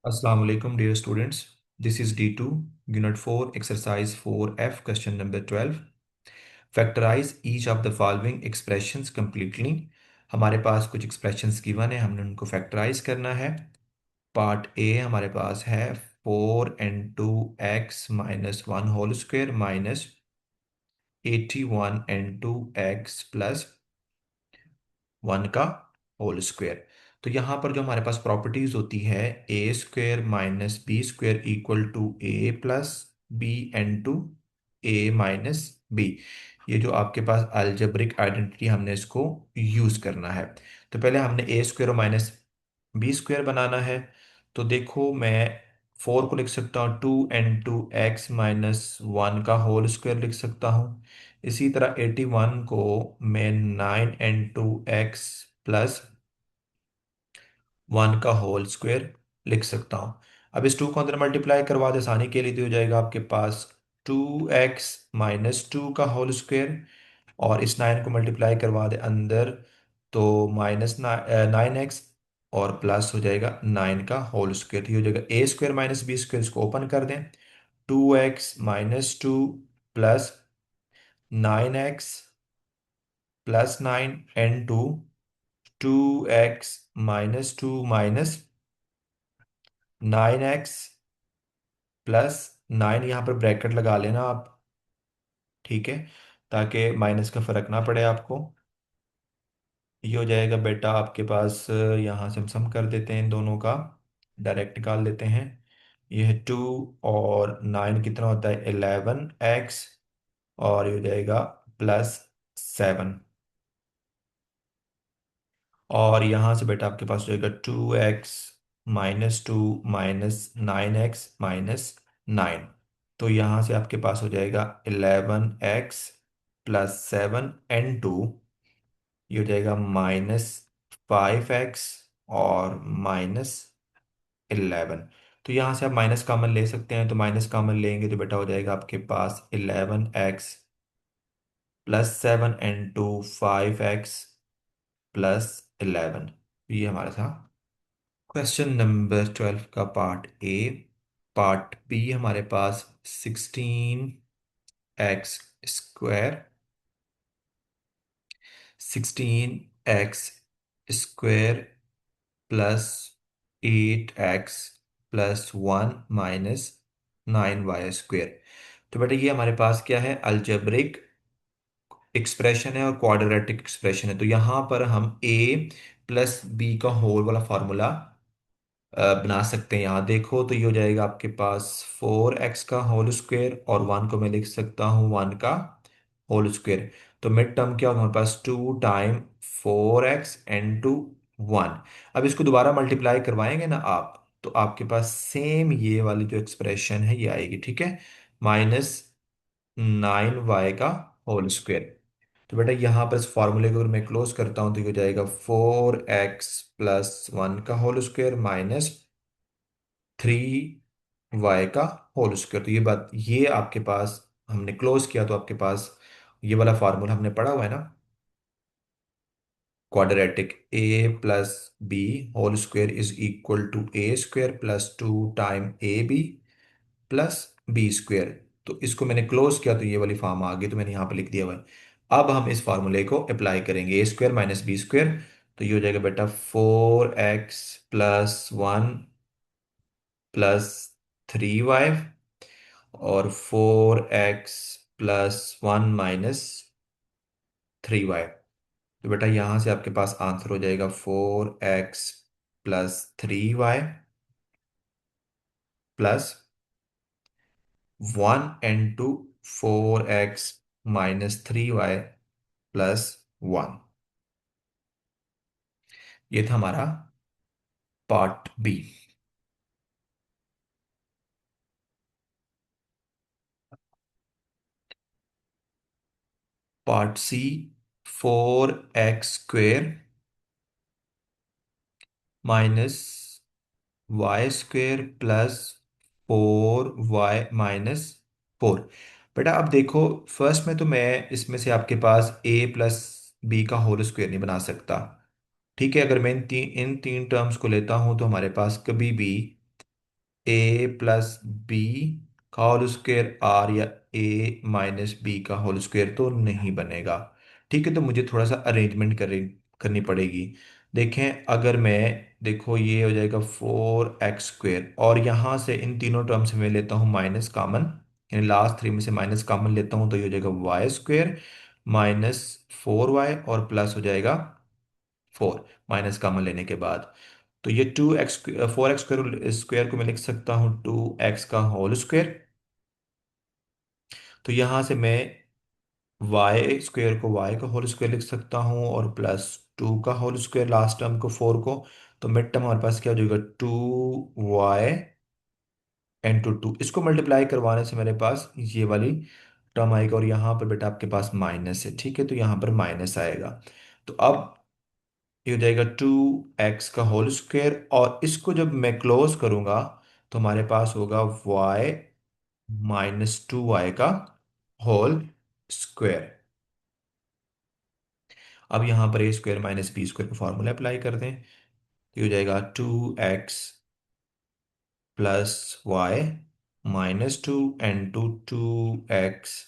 Assalamu alaikum, dear students. This is D2, Unit 4, Exercise 4F, Question number 12. Factorize each of the following expressions completely. हमारे पास कुछ expressions given है, हमने उनको factorize करना है. Part A हमारे पास है 4 n2 x - 1 whole square -81 n2 x + 1 का होल स्क्वेयर. तो यहाँ पर जो हमारे पास प्रॉपर्टीज होती है, a² - b² = a plus B n2 a minus B. ये जो आपके पास अलजेब्रिक आइडेंटिटी हमने इसको यूज करना है. तो पहले हमने a² माइनस b² बनाना है. तो देखो मैं 4 को लिख सकता हूँ 2 n2 x - 1 का होल स्क्वायर लिख सकता हूँ. इसी तरह 81 को मैं 9 n2 x प्लस 1 का होल स्क्वायर लिख सकता हूँ. अब इस 2 को अंदर मल्टीप्लाई करवा दे आसानी के लिए, तो हो जाएगा आपके पास 2x - 2 का होल स्क्वायर. और इस 9 को मल्टीप्लाई करवा दे अंदर, तो -9x और प्लस हो जाएगा 9 का होल स्क्वायर. तो ये हो जाएगा a² - b². इसको ओपन कर दें. 2x - 2 plus 9x plus 9 n2 2x - 2 minus 9x plus 9. यहाँ पर ब्रैकेट लगा लेना आप, ठीक है, ताकि माइनस का फर्क ना पड़े आपको. ये हो जाएगा बेटा आपके पास. यहाँ से हम सम कर देते हैं इन दोनों का, डायरेक्ट निकाल लेते हैं. ये है 2 और 9 कितना होता है 11x. और ये हो जाएगा +7. और यहाँ से बेटा आपके पास हो जाएगा 2x - 2 माइनस 9x - 9. तो यहाँ से आपके पास हो जाएगा 11x प्लस 7 n2. ये हो जाएगा -5x और -11. तो यहाँ से आप माइनस कॉमन ले सकते हैं, तो माइनस कॉमन लेंगे तो बेटा हो जाएगा आपके पास 11x plus 7 n2 5x plus 11. ये हमारा था क्वेश्चन नंबर 12 का पार्ट ए. पार्ट बी हमारे पास 16x² 16x² plus 8x plus 1 minus 9y². तो बेटा ये हमारे पास क्या है, अलजेब्रिक एक्सप्रेशन है और क्वाड्रेटिक एक्सप्रेशन है. तो यहाँ पर हम a प्लस बी का होल वाला फार्मूला बना सकते हैं. यहाँ देखो तो ये हो जाएगा आपके पास 4x का होल स्क्वायर और 1 को मैं लिख सकता हूँ 1 का होल स्क्वायर. तो मिड टर्म क्या होगा हमारे पास 2 टाइम 4x n2 1. अब इसको दोबारा मल्टीप्लाई करवाएंगे ना आप, तो आपके पास सेम ये वाली जो एक्सप्रेशन है ये आएगी, ठीक है, -9y का होल स्क्वायर. तो बेटा यहाँ पर इस फॉर्मूले को अगर मैं क्लोज करता हूँ तो ये हो जाएगा 4x + 1 का होल स्क्वायर माइनस 3y का होल स्क्वायर. तो ये बात ये आपके पास हमने क्लोज किया, तो आपके पास ये वाला फार्मूला हमने पढ़ा हुआ है ना, quadratic a plus B whole square is equal to a² plus 2 time ab plus b². तो इसको मैंने क्लोज किया तो ये वाली फॉर्म आ गई, तो मैंने यहाँ पे लिख दिया हुआ है. अब हम इस फार्मूले को अप्लाई करेंगे, a² माइनस b². तो ये हो जाएगा बेटा 4x + 1 प्लस 3y और 4x + 1 माइनस 3y. तो बेटा यहाँ से आपके पास आंसर हो जाएगा 4x + 3y plus 1 n2 4x - 3y plus 1. ये था हमारा part B. Part C 4x² -y² plus 4y - 4. बेटा अब देखो, फर्स्ट में तो मैं इसमें से आपके पास a प्लस बी का होल स्क्वायर नहीं बना सकता, ठीक है. अगर मैं इन तीन टर्म्स को लेता हूं तो हमारे पास कभी भी ए प्लस बी का होल स्क्वायर आर या ए माइनस बी का होल स्क्वायर तो नहीं बनेगा। ठीक है, तो मुझे थोड़ा सा अरेंजमेंट करनी पड़ेगी। देखें, अगर मैं, देखो ये हो जाएगा 4x स्क्वायर, और यहाँ से इन तीनों टर्म से मैं लेता हूँ माइनस कॉमन, यानी लास्ट थ्री में से माइनस कॉमन लेता हूँ, तो ये हो जाएगा वाई स्क्वायर माइनस 4y और प्लस हो जाएगा 4 माइनस कॉमन लेने के बाद। तो ये 4x स्क्वायर को मैं लिख सकता हूँ 2x का होल स्क्वायर। तो यहाँ से मैं वाई स्क्वायर को y का होल स्क्वायर लिख सकता हूँ और प्लस 2 का होल स्क्वायर लास्ट टर्म को 4 को। तो मिड टर्म हमारे पास क्या हो जाएगा, 2y/2, इसको मल्टीप्लाई करवाने से मेरे पास ये वाली टर्म आएगा, और यहाँ पर बेटा आपके पास माइनस है। ठीक है, तो यहाँ पर माइनस आएगा। तो अब ये हो जाएगा 2x का होल स्क्वायर, और इसको जब मैं क्लोज करूंगा तो हमारे पास होगा y-2y का होल स्क्वायर। अब यहाँ पर ए स्क्वायर माइनस बी स्क्वायर का फॉर्मूला अप्लाई कर दें, तो ये हो जाएगा 2x + y - 2 × 2x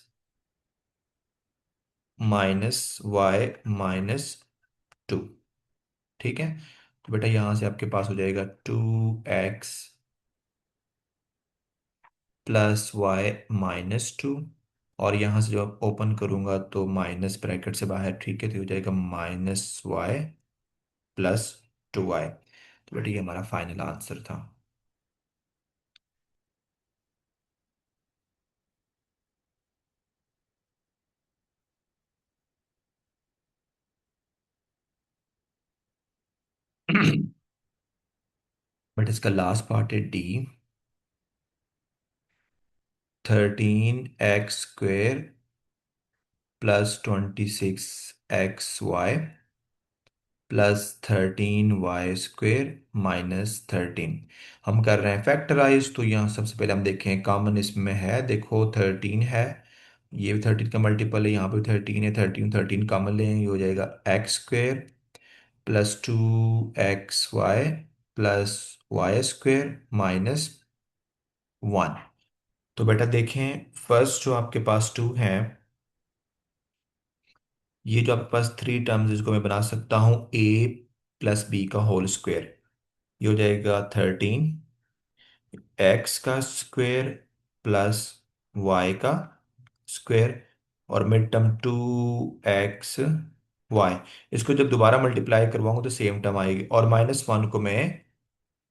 - y - 2। ठीक है, तो बेटा यहाँ से आपके पास हो जाएगा 2x + y - 2, और यहाँ से जब ओपन करूंगा तो माइनस ब्रैकेट से बाहर। ठीक है, तो हो जाएगा -y + 2y। तो बेटा ये हमारा फाइनल आंसर था। बट इसका लास्ट पार्ट है डी। 13x² + 26xy +13y² - 13। हम कर रहे हैं फैक्टराइज, तो यहाँ सबसे पहले हम देखें कॉमन इसमें है, देखो 13 है, ये भी 13 का मल्टीपल है, यहाँ पे 13 है, 13 13 कॉमन लें, ये हो जाएगा x² +2xy +y² - 1। तो बेटा देखें, फर्स्ट जो आपके पास 2 है, ये जो आपके पास थ्री टर्म्स, इसको मैं बना सकता हूँ a + b का होल स्क्वायर। ये हो जाएगा 13x² + y का स्क्वायर, और मिड टर्म 2xy। इसको जब दोबारा मल्टीप्लाई करवाऊंगा तो सेम टर्म आएगी, और -1 को मैं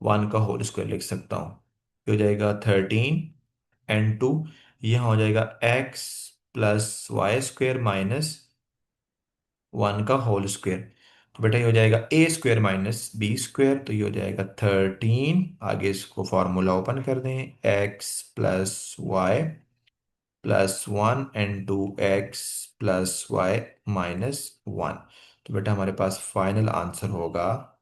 1 का होल स्क्वायर लिख सकता हूँ। ये हो जाएगा 13 n2, यहाँ हो जाएगा x + y² - 1 का होल स्क्वायर। तो बेटा ये हो जाएगा a² - b², तो ये हो जाएगा 13, आगे इसको फॉर्मूला ओपन कर दें, x + y + 1 x + y - 1। तो बेटा हमारे पास फाइनल आंसर होगा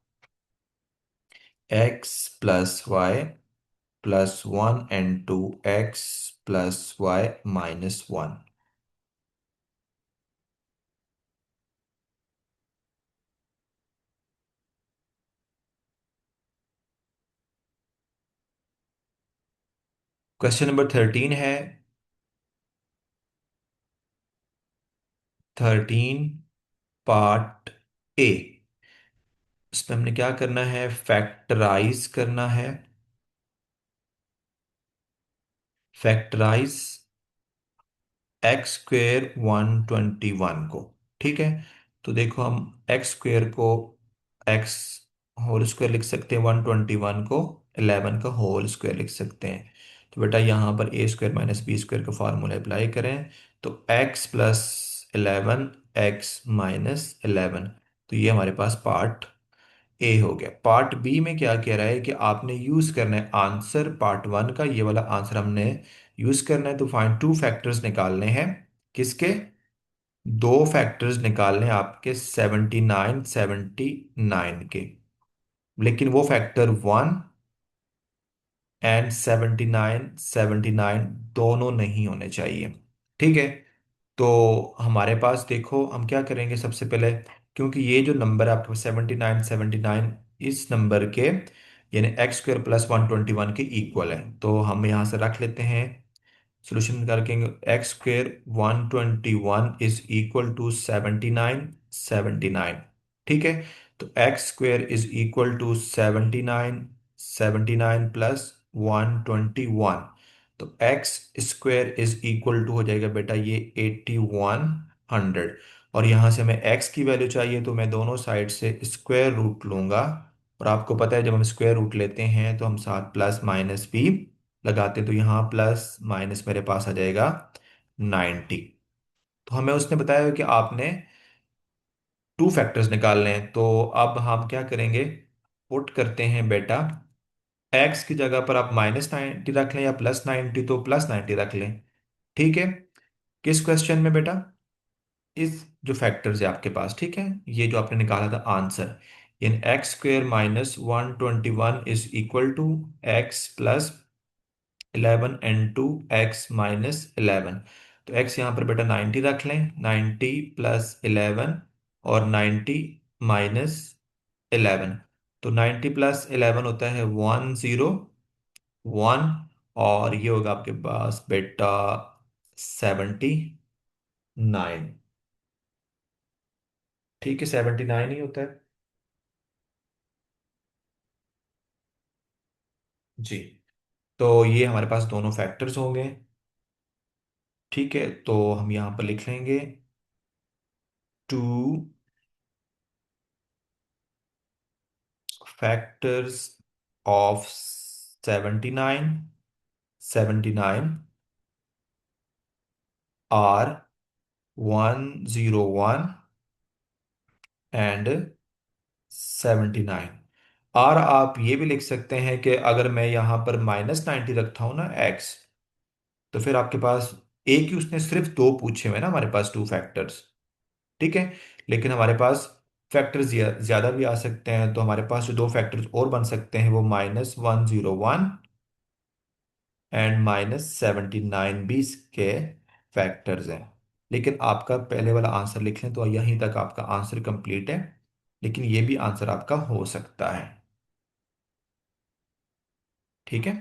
x + y + 1 x + y - 1। Question number 13 है, 13 पार्ट ए। इसमें हमने क्या करना है, फैक्टराइज करना है। फैक्टराइज x² 121 को। ठीक है, तो देखो हम x² को x होल स्क्वायर लिख सकते हैं, 121 को 11 का होल स्क्वायर लिख सकते हैं। तो बेटा यहाँ पर a² - b² का फार्मूला अप्लाई करें, तो x + 11 x - 11। तो ये हमारे पास पार्ट ए हो गया। पार्ट बी में क्या कह रहा है कि आपने यूज करना है आंसर पार्ट वन का, ये वाला आंसर हमने यूज करना है। तो फाइंड टू फैक्टर्स निकालने हैं, किसके, दो फैक्टर्स निकालने हैं आपके 79 79 के, लेकिन वो फैक्टर 1 और 79 79 दोनों नहीं होने चाहिए। ठीक है, तो हमारे पास देखो हम क्या करेंगे सबसे पहले, क्योंकि ये जो नंबर है आपके पास 79 79, इस नंबर के यानी एक्स स्क्वायर प्लस 121 के इक्वल है। तो हम यहाँ से रख लेते हैं, सोल्यूशन निकाल के X square 121 is equal to 79। ठीक है, तो X square is equal to 79 plus 121। तो X square is equal to हो जाएगा बेटा ये 8100। और यहाँ से मैं एक्स की वैल्यू चाहिए तो मैं दोनों साइड से स्क्वायर रूट लूंगा। और आपको पता है जब हम स्क्वायर रूट लेते हैं तो हम साथ प्लस माइनस भी लगाते हैं, तो यहाँ प्लस माइनस मेरे पास आ जाएगा 90। तो हमें उसने बताया कि आपने टू फैक्टर्स निकालने हैं, तो अब हम क्या करेंगे, पुट करते हैं बेटा, एक्स की जगह पर आप -90 रख लें या +90, तो +90 रख लें। ठीक है, किस क्वेश्चन में बेटा, इस जो फैक्टर्स है आपके पास, ठीक है, ये जो आपने निकाला था answer, in X square -121 is equal to X plus 11 into x - 11। तो x यहाँ पर बेटा 90 रख लें, 90 प्लस 11 और 90 - 11। तो 90 प्लस 11 होता है 101, और ये होगा आपके पास बेटा 79। ठीक है, 79 ही होता है जी। तो ये हमारे पास दोनों फैक्टर्स होंगे। ठीक है, तो हम यहाँ पर लिख लेंगे 2 factors of 79 are 101 and 79। और आप ये भी लिख सकते हैं कि अगर मैं यहां पर -90 रखता हूं ना एक्स, तो फिर आपके पास एक ही, उसने सिर्फ दो पूछे हुए ना हमारे पास टू फैक्टर्स। ठीक है, लेकिन हमारे पास फैक्टर्स ज्यादा भी आ सकते हैं, तो हमारे पास जो दो फैक्टर्स और बन सकते हैं वो -101 एंड -79 भी इसके फैक्टर्स हैं। लेकिन आपका पहले वाला आंसर लिख लें तो यहीं तक आपका आंसर कंप्लीट है, लेकिन ये भी आंसर आपका हो सकता है। ठीक है।